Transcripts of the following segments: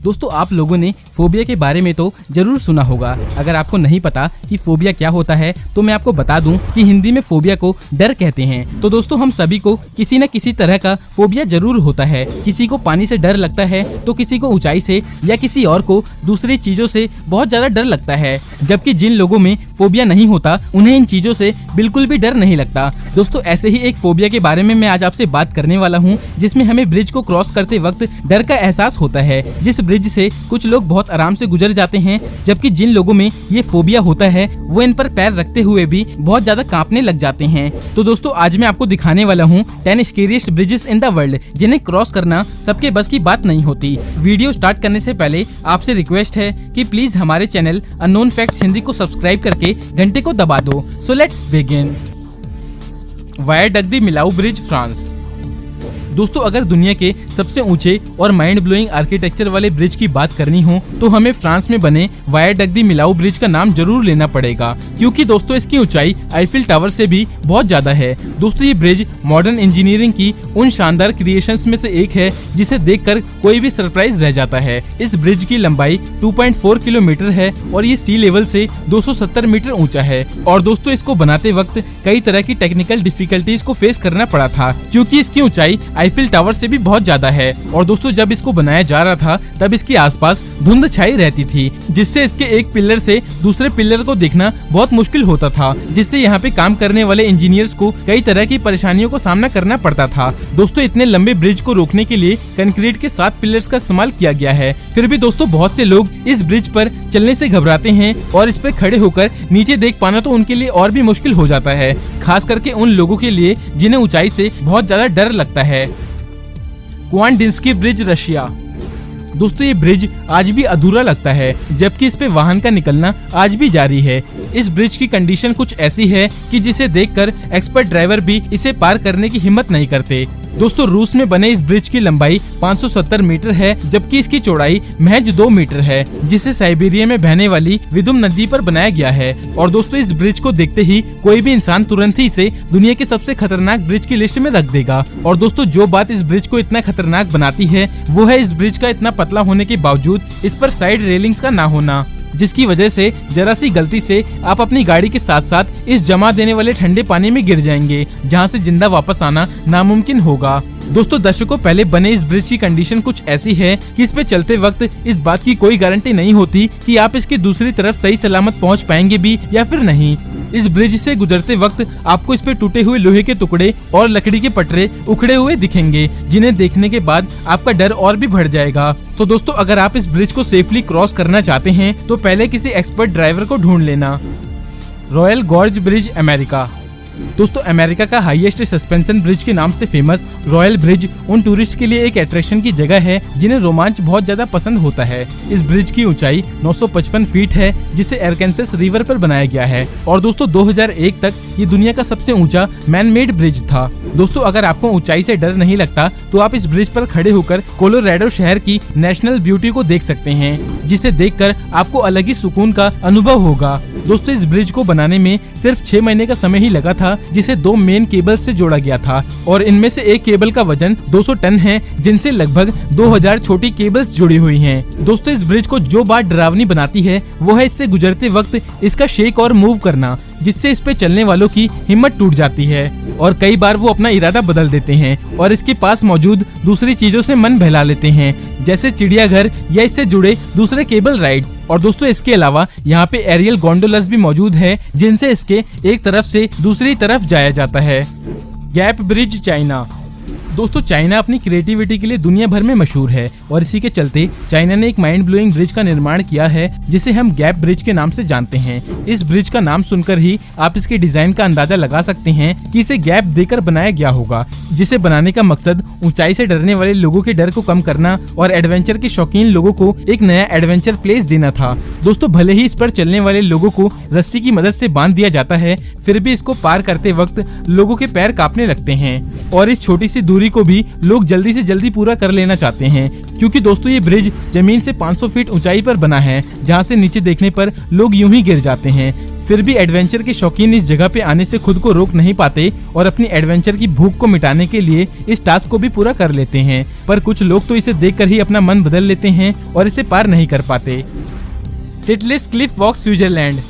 दोस्तों आप लोगों ने फोबिया के बारे में तो जरूर सुना होगा। अगर आपको नहीं पता कि फोबिया क्या होता है तो मैं आपको बता दूं कि हिंदी में फोबिया को डर कहते हैं। तो दोस्तों हम सभी को किसी न किसी तरह का फोबिया जरूर होता है। किसी को पानी से डर लगता है तो किसी को ऊंचाई से या किसी और को दूसरी चीजों से बहुत ज्यादा डर लगता है, जबकि जिन लोगों में फोबिया नहीं होता उन्हें इन चीजों से बिल्कुल भी डर नहीं लगता। दोस्तों ऐसे ही एक फोबिया के बारे में मैं आज आपसे बात करने वाला हूँ, जिसमें हमें ब्रिज को क्रॉस करते वक्त डर का एहसास होता है। जिस ब्रिज से कुछ लोग बहुत आराम से गुजर जाते हैं, जबकि जिन लोगों में ये फोबिया होता है वो इन पर पैर रखते हुए भी बहुत ज्यादा कांपने लग जाते हैं। तो दोस्तों आज मैं आपको दिखाने वाला हूँ 10 scariest bridges in the world, जिन्हें क्रॉस करना सबके बस की बात नहीं होती। वीडियो स्टार्ट करने से पहले आपसे रिक्वेस्ट है कि प्लीज हमारे चैनल अननोन फैक्ट्स हिंदी को सब्सक्राइब करके घंटे को दबा दो। So let's begin. Viaduct de Millau bridge, France. दोस्तों अगर दुनिया के सबसे ऊंचे और माइंड ब्लोइंग आर्किटेक्चर वाले ब्रिज की बात करनी हो तो हमें फ्रांस में बने वायरडक्ट दी मिलाऊ ब्रिज का नाम जरूर लेना पड़ेगा, क्योंकि दोस्तों इसकी ऊंचाई आईफिल टावर से भी बहुत ज्यादा है। दोस्तों ये ब्रिज मॉडर्न इंजीनियरिंग की उन शानदार क्रिएशंस में से एक है जिसे देखकर कोई भी सरप्राइज रह जाता है। इस ब्रिज की लंबाई 2.4 किलोमीटर है और ये सी लेवल से 270 मीटर ऊंचा है। और दोस्तों इसको बनाते वक्त कई तरह की टेक्निकल डिफिकल्टीज को फेस करना पड़ा था, क्योंकि इसकी ऊंचाई आईफिल टावर से भी बहुत ज्यादा है। और दोस्तों जब इसको बनाया जा रहा था तब इसके आसपास धुंध छाई रहती थी, जिससे इसके एक पिलर से दूसरे पिलर को देखना बहुत मुश्किल होता था, जिससे यहाँ पे काम करने वाले इंजीनियर्स को कई तरह की परेशानियों को सामना करना पड़ता था। दोस्तों इतने लंबे ब्रिज को रोकने के लिए कंक्रीट के 7 पिलर्स का इस्तेमाल किया गया है। फिर भी दोस्तों बहुत से लोग इस ब्रिज पर चलने से घबराते हैं और इस पर खड़े होकर नीचे देख पाना तो उनके लिए और भी मुश्किल हो जाता है, खास करके उन लोगों के लिए जिन्हें ऊंचाई से बहुत ज्यादा डर लगता है। क्वानडिंस्की ब्रिज, रशिया। दोस्तों ये ब्रिज आज भी अधूरा लगता है, जबकि इस पे वाहन का निकलना आज भी जारी है। इस ब्रिज की कंडीशन कुछ ऐसी है कि जिसे देखकर एक्सपर्ट ड्राइवर भी इसे पार करने की हिम्मत नहीं करते। दोस्तों रूस में बने इस ब्रिज की लंबाई 570 मीटर है, जबकि इसकी चौड़ाई महज 2 मीटर है, जिसे साइबेरिया में बहने वाली विदुम नदी पर बनाया गया है। और दोस्तों इस ब्रिज को देखते ही कोई भी इंसान तुरंत ही इसे दुनिया के सबसे खतरनाक ब्रिज की लिस्ट में रख देगा। और दोस्तों जो बात इस ब्रिज को इतना खतरनाक बनाती है वो है इस ब्रिज का इतना पतला होने के बावजूद इस पर साइड रेलिंग्स का ना होना, जिसकी वजह से जरा सी गलती से आप अपनी गाड़ी के साथ साथ इस जमा देने वाले ठंडे पानी में गिर जाएंगे, जहां से जिंदा वापस आना नामुमकिन होगा। दोस्तों दशकों पहले बने इस ब्रिज की कंडीशन कुछ ऐसी है कि इस पे चलते वक्त इस बात की कोई गारंटी नहीं होती कि आप इसकी दूसरी तरफ सही सलामत पहुंच पाएंगे भी या फिर नहीं। इस ब्रिज से गुजरते वक्त आपको इस पे टूटे हुए लोहे के टुकड़े और लकड़ी के पटरे उखड़े हुए दिखेंगे, जिन्हें देखने के बाद आपका डर और भी बढ़ जाएगा। तो दोस्तों अगर आप इस ब्रिज को सेफली क्रॉस करना चाहते हैं तो पहले किसी एक्सपर्ट ड्राइवर को ढूंढ लेना। Royal gorge bridge, America. दोस्तों अमेरिका का हाईएस्ट सस्पेंशन ब्रिज के नाम से फेमस रॉयल ब्रिज उन टूरिस्ट के लिए एक अट्रैक्शन की जगह है जिन्हें रोमांच बहुत ज्यादा पसंद होता है। इस ब्रिज की ऊंचाई 955 फीट है, जिसे अरकानसास रिवर पर बनाया गया है। और दोस्तों 2001 तक ये दुनिया का सबसे ऊंचा मैन मेड ब्रिज था। दोस्तों अगर आपको ऊंचाई से डर नहीं लगता तो आप इस ब्रिज पर खड़े होकर कोलोराडो शहर की नेशनल ब्यूटी को देख सकते हैं, जिसे देखकर आपको अलग ही सुकून का अनुभव होगा। दोस्तों इस ब्रिज को बनाने में सिर्फ 6 महीने का समय ही लगा था, जिसे 2 मेन केबल से जोड़ा गया था और इनमें से एक केबल का वजन 200 टन है, जिनसे लगभग 2000 छोटी केबल्स जुड़ी हुई हैं। दोस्तों इस ब्रिज को जो बात डरावनी बनाती है वो है इससे गुजरते वक्त इसका शेक और मूव करना, जिससे इस पे चलने वालों की हिम्मत टूट जाती है और कई बार वो अपना इरादा बदल देते हैं और इसके पास मौजूद दूसरी चीजों से मन बहला लेते हैं, जैसे चिड़ियाघर या इससे जुड़े दूसरे केबल राइड। और दोस्तों इसके अलावा यहाँ पे एरियल गोंडोलस भी मौजूद है, जिनसे इसके एक तरफ से दूसरी तरफ जाया जाता है। Gap bridge, China. दोस्तों चाइना अपनी क्रिएटिविटी के लिए दुनिया भर में मशहूर है और इसी के चलते चाइना ने एक माइंड ब्लोइंग ब्रिज का निर्माण किया है, जिसे हम गैप ब्रिज के नाम से जानते हैं। इस ब्रिज का नाम सुनकर ही आप इसके डिजाइन का अंदाजा लगा सकते हैं कि इसे गैप देकर बनाया गया होगा, जिसे बनाने का मकसद ऊंचाई से डरने वाले लोगों के डर को कम करना और एडवेंचर के शौकीन लोगों को एक नया एडवेंचर प्लेस देना था। दोस्तों भले ही इस पर चलने वाले लोगों को रस्सी की मदद से बांध दिया जाता है, फिर भी इसको पार करते वक्त लोगों के पैर कांपने लगते हैं और इस छोटी सी दूरी को भी लोग जल्दी से जल्दी पूरा कर लेना चाहते हैं, क्योंकि दोस्तों ये ब्रिज जमीन से 500 फीट ऊंचाई पर बना है, जहां से नीचे देखने पर लोग यूं ही गिर जाते हैं। फिर भी एडवेंचर के शौकीन इस जगह पे आने से खुद को रोक नहीं पाते और अपनी एडवेंचर की भूख को मिटाने के लिए इस टास्क को भी पूरा कर लेते हैं। पर कुछ लोग तो इसे देखकर ही अपना मन बदल लेते हैं और इसे पार नहीं कर पाते। Titlis Cliff walk Switzerland.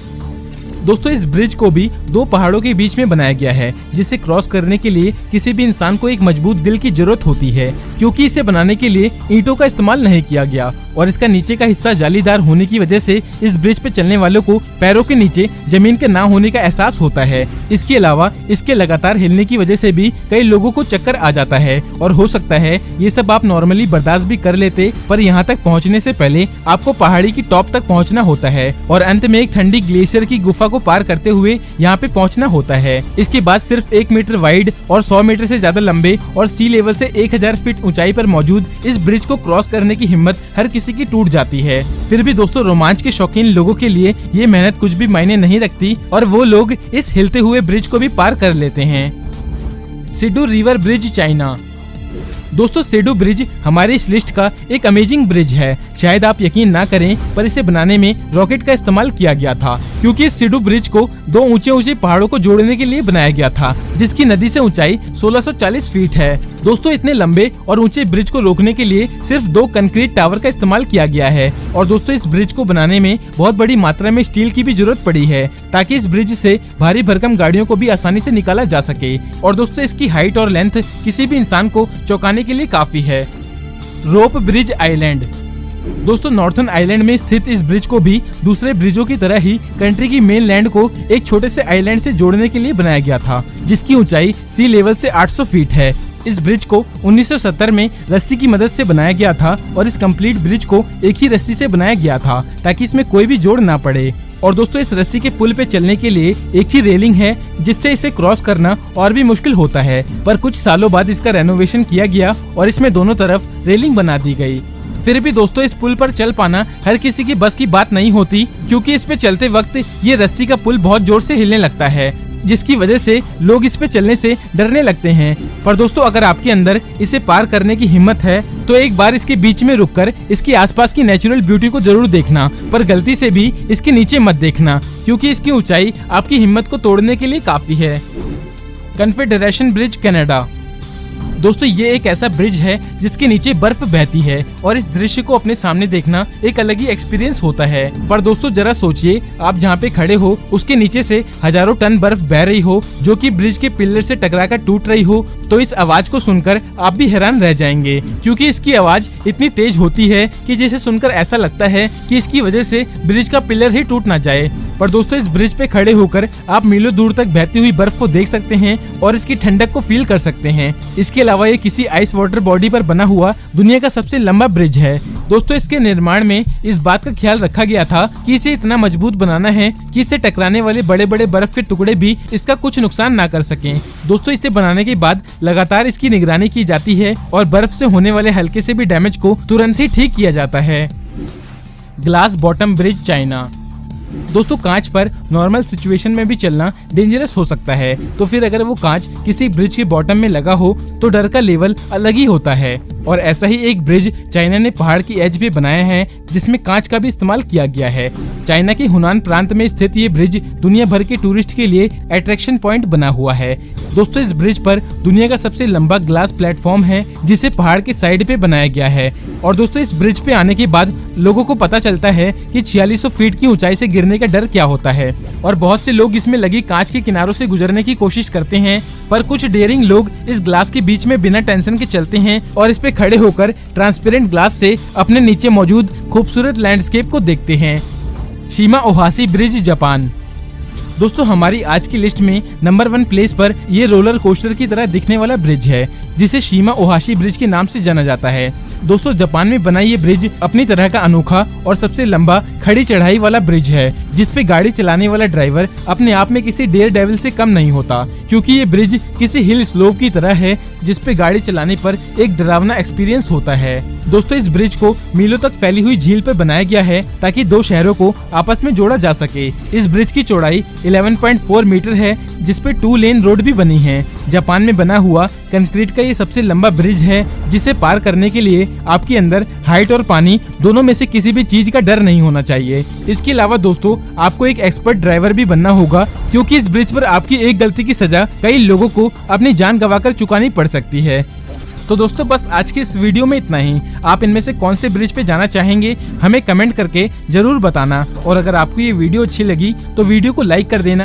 दोस्तों इस ब्रिज को भी दो पहाड़ों के बीच में बनाया गया है, जिसे क्रॉस करने के लिए किसी भी इंसान को एक मजबूत दिल की जरूरत होती है, क्योंकि इसे बनाने के लिए ईंटों का इस्तेमाल नहीं किया गया और इसका नीचे का हिस्सा जालीदार होने की वजह से इस ब्रिज पे चलने वालों को पैरों के नीचे जमीन के ना होने का एहसास होता है। इसके अलावा इसके लगातार हिलने की वजह से भी कई लोगों को चक्कर आ जाता है और हो सकता है ये सब आप नॉर्मली बर्दाश्त भी कर लेते, पर यहाँ तक पहुँचने से पहले आपको पहाड़ी की टॉप तक पहुँचना होता है और अंत में एक ठंडी ग्लेशियर की गुफा को पार करते हुए यहाँ पे पहुँचना होता है। इसके बाद सिर्फ 1 मीटर वाइड और 100 मीटर से ज्यादा लंबे और सी लेवल से 1000 फीट ऊंचाई पर मौजूद इस ब्रिज को क्रॉस करने की हिम्मत हर किसी की टूट जाती है। फिर भी दोस्तों रोमांच के शौकीन लोगों के लिए ये मेहनत कुछ भी मायने नहीं रखती और वो लोग इस हिलते हुए ब्रिज को भी पार कर लेते हैं। सिडू रिवर ब्रिज, चाइना। दोस्तों सेडू ब्रिज हमारे इस लिस्ट का एक अमेजिंग ब्रिज है। शायद आप यकीन ना करें, पर इसे बनाने में रॉकेट का इस्तेमाल किया गया था, क्योंकि इस सिडू ब्रिज को दो ऊंचे पहाड़ों को जोड़ने के लिए बनाया गया था, जिसकी नदी से ऊंचाई 1640 फीट है। दोस्तों इतने लंबे और ऊंचे ब्रिज को रोकने के लिए सिर्फ 2 कंक्रीट टावर का इस्तेमाल किया गया है और दोस्तों इस ब्रिज को बनाने में बहुत बड़ी मात्रा में स्टील की भी जरूरत पड़ी है, ताकि इस ब्रिज से भारी भरकम गाड़ियों को भी आसानी से निकाला जा सके। और दोस्तों इसकी हाइट और लेंथ किसी भी इंसान को चौंकाने के लिए काफी है। रोप ब्रिज आइलैंड। दोस्तों नॉर्थर्न आइलैंड में स्थित इस ब्रिज को भी दूसरे ब्रिजों की तरह ही कंट्री की मेन लैंड को एक छोटे से आइलैंड से जोड़ने के लिए बनाया गया था, जिसकी ऊंचाई सी लेवल से 800 फीट है। इस ब्रिज को 1970 में रस्सी की मदद से बनाया गया था और इस कंप्लीट ब्रिज को एक ही रस्सी से बनाया गया था, ताकि इसमें कोई भी जोड़ ना पड़े। और दोस्तों इस रस्सी के पुल पे चलने के लिए एक ही रेलिंग है, जिससे इसे क्रॉस करना और भी मुश्किल होता है। पर कुछ सालों बाद इसका रेनोवेशन किया गया और इसमें दोनों तरफ रेलिंग बना दी गई। फिर भी दोस्तों इस पुल पर चल पाना हर किसी की बस की बात नहीं होती, क्योंकि इस पे चलते वक्त ये रस्सी का पुल बहुत जोर से हिलने लगता है, जिसकी वजह से लोग इस पे चलने से डरने लगते हैं। पर दोस्तों अगर आपके अंदर इसे पार करने की हिम्मत है तो एक बार इसके बीच में रुककर इसके आसपास की नेचुरल ब्यूटी को जरूर देखना, पर गलती से भी इसके नीचे मत देखना, क्योंकि इसकी ऊंचाई आपकी हिम्मत को तोड़ने के लिए काफी है। Confederation bridge, Canada. दोस्तों ये एक ऐसा ब्रिज है जिसके नीचे बर्फ बहती है और इस दृश्य को अपने सामने देखना एक अलग ही एक्सपीरियंस होता है। पर दोस्तों जरा सोचिए, आप जहाँ पे खड़े हो उसके नीचे से हजारों टन बर्फ बह रही हो, जो कि ब्रिज के पिलर से टकराकर टूट रही हो, तो इस आवाज को सुनकर आप भी हैरान रह जाएंगे, क्योंकि इसकी आवाज इतनी तेज होती है कि जिसे सुनकर ऐसा लगता है कि इसकी वजह से ब्रिज का पिलर ही टूट ना जाए। पर दोस्तों इस ब्रिज पे खड़े होकर आप मीलों दूर तक बहती हुई बर्फ को देख सकते हैं और इसकी ठंडक को फील कर सकते हैं। इसके अलावा ये किसी आइस वाटर बॉडी पर बना हुआ दुनिया का सबसे लंबा ब्रिज है। दोस्तों इसके निर्माण में इस बात का ख्याल रखा गया था कि इसे इतना मजबूत बनाना है कि इससे टकराने वाले बड़े बड़े बर्फ के टुकड़े भी इसका कुछ नुकसान ना कर सकें। दोस्तों इसे बनाने के बाद लगातार इसकी निगरानी की जाती है और बर्फ से होने वाले हल्के से भी डैमेज को तुरंत ही ठीक किया जाता है। Glass bottom bridge, China. दोस्तों कांच पर नॉर्मल सिचुएशन में भी चलना डेंजरस हो सकता है, तो फिर अगर वो कांच किसी ब्रिज के बॉटम में लगा हो तो डर का लेवल अलग ही होता है। और ऐसा ही एक ब्रिज चाइना ने पहाड़ की एज पे बनाया है, जिसमें कांच का भी इस्तेमाल किया गया है। चाइना के हुनान प्रांत में स्थित ये ब्रिज दुनिया भर के टूरिस्ट के लिए अट्रैक्शन पॉइंट बना हुआ है। दोस्तों इस ब्रिज पर दुनिया का सबसे लंबा ग्लास प्लेटफॉर्म है, जिसे पहाड़ के साइड पे बनाया गया है। और दोस्तों इस ब्रिज पे आने के बाद लोगों को पता चलता है कि 4600 फीट की ऊंचाई से गिरने का डर क्या होता है, और बहुत से लोग इसमें लगी कांच के किनारों से गुजरने की कोशिश करते हैं। पर कुछ डेयरिंग लोग इस ग्लास के बीच में बिना टेंशन के चलते हैं और इस पे खड़े होकर ट्रांसपेरेंट ग्लास से अपने नीचे मौजूद खूबसूरत लैंडस्केप को देखते हैं। शिमा ओहाशी ब्रिज, जापान। दोस्तों हमारी आज की लिस्ट में नंबर 1 प्लेस पर ये रोलर कोस्टर की तरह दिखने वाला ब्रिज है, जिसे शिमा ओहाशी ब्रिज के नाम से जाना जाता है। दोस्तों जापान में बना ये ब्रिज अपनी तरह का अनोखा और सबसे लंबा खड़ी चढ़ाई वाला ब्रिज है, जिसपे गाड़ी चलाने वाला ड्राइवर अपने आप में किसी डेयर डेविल से कम नहीं होता, क्योंकि ये ब्रिज किसी हिल स्लोप की तरह है, जिसपे गाड़ी चलाने पर एक डरावना एक्सपीरियंस होता है। दोस्तों इस ब्रिज को मीलों तक फैली हुई झील पर बनाया गया है, ताकि 2 शहरों को आपस में जोड़ा जा सके। इस ब्रिज की चौड़ाई 11.4 मीटर है, जिसपे 2 लेन रोड भी बनी है। जापान में बना हुआ कंक्रीट का ये सबसे लंबा ब्रिज है, जिसे पार करने के लिए आपके अंदर हाइट और पानी दोनों में से किसी भी चीज का डर नहीं होना चाहिए। इसके अलावा दोस्तों आपको एक एक्सपर्ट ड्राइवर भी बनना होगा, क्योंकि इस ब्रिज पर आपकी एक गलती की सजा कई लोगों को अपनी जान गंवाकर चुकानी पड़ सकती है। तो दोस्तों बस आज के इस वीडियो में इतना ही। आप इनमें से कौन से ब्रिज पे जाना चाहेंगे हमें कमेंट करके जरूर बताना, और अगर आपको ये वीडियो अच्छी लगी तो वीडियो को लाइक कर देना।